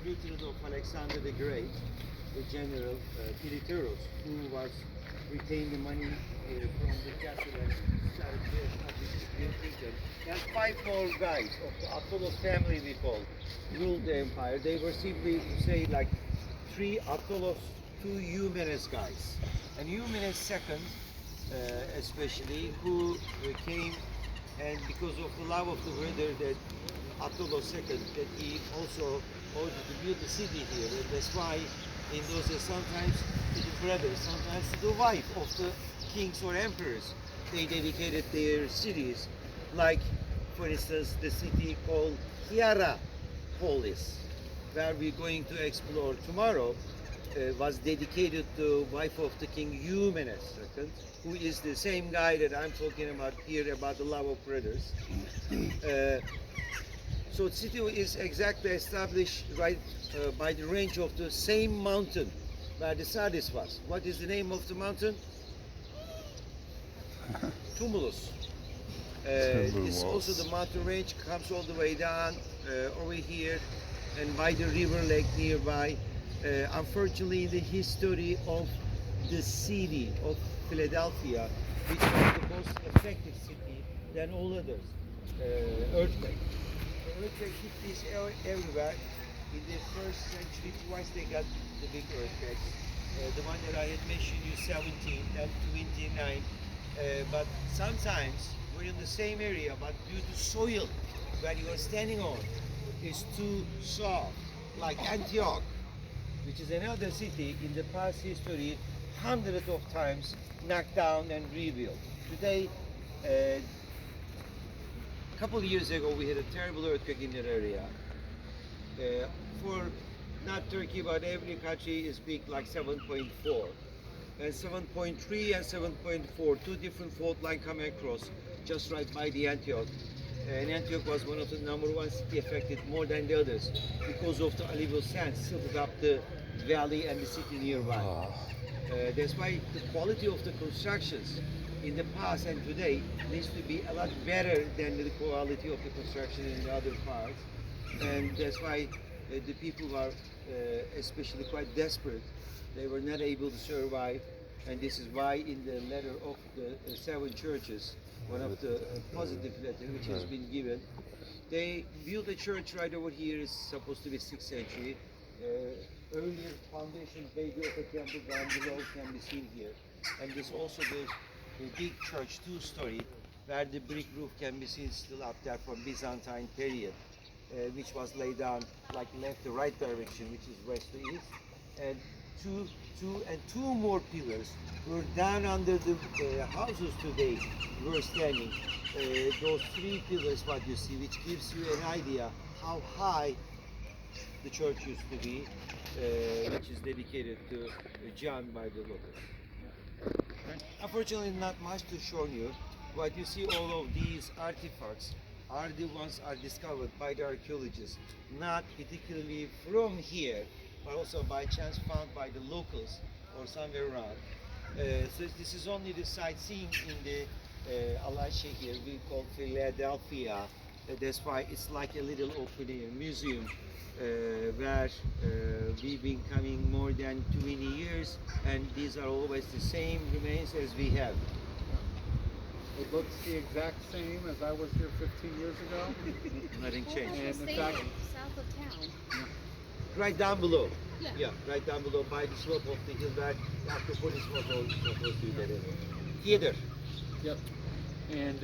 lieutenant of Alexander the Great, the general Phileturos, who was retained the money from the castle and started to establish the Great Kingdom. And five more guys of the Attalus family, we call, ruled the empire. They were simply, say, like three Attalus, two Eumenes guys. And Eumenes second, especially, who came, and because of the love of the brother that Attalus II, that he also ordered to build a city here, and that's why in those days sometimes to the brother, sometimes to the wife of the kings or emperors, they dedicated their cities, like for instance the city called Hierapolis, where we're going to explore tomorrow, was dedicated to wife of the king Eumenes II, who is the same guy that I'm talking about here about the love of brothers. So the city is exactly established right by the range of the same mountain where the Sardis was. What is the name of the mountain? Tumulus. It's also the mountain range comes all the way down over here and by the river lake nearby. Unfortunately, the history of the city of Philadelphia, which was the most effective city than all others, earthquake. The earthquake hit this everywhere. In the first century, twice they got the big earthquakes. The one that I had mentioned you 17 and 29. But sometimes we're in the same area, but due to soil where you are standing on is too soft, like Antioch, which is another city in the past history, hundreds of times knocked down and rebuilt. Today, a couple of years ago, we had a terrible earthquake in that area. For not Turkey, but every country is big, like 7.4. And 7.3 and 7.4, two different fault lines coming across, just right by the Antioch. And Antioch was one of the #1 city affected more than the others because of the alluvial sands silted up the valley and the city nearby. That's why the quality of the constructions in the past and today needs to be a lot better than the quality of the construction in the other parts. And that's why the people were especially quite desperate. They were not able to survive, and this is why in the letter of the seven churches, one of the positive letter which has been given, they built a church right over here. It's supposed to be 6th century. Earlier foundations they built a temple down below can be seen here, and this also the big church, two-story, where the brick roof can be seen still up there from Byzantine period, which was laid down like left to right direction, which is west to east, and two more pillars were down under the houses today were standing. Those three pillars, what you see, which gives you an idea how high the church used to be, which is dedicated to John by the Lotus. Unfortunately, not much to show you. What you see, all of these artifacts are the ones are discovered by the archaeologists, not particularly from here, but also by chance found by the locals or somewhere around. So this is only the sightseeing in the Alashe here, we call Philadelphia. That's why it's like a little open air museum where we've been coming more than 20 years, and these are always the same remains as we have. It looks the exact same as I was here 15 years ago. Nothing changed. And in fact, south of town. Right down below. Yeah. Right down below by the slope of the hill where the Acropolis was supposed to be that area. Theater. yep. And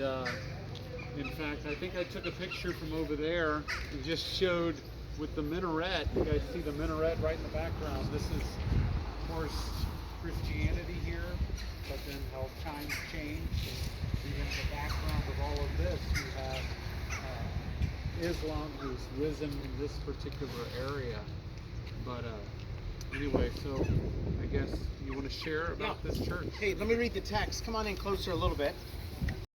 in fact, I think I took a picture from over there and just showed with the minaret. You guys see the minaret right in the background. This is, of course, Christianity here, but then how times change. And even in the background of all of this, you have Islam who's risen in this particular area. But anyway, so I guess you want to share about this church? Hey, let me read the text. Come on in closer a little bit.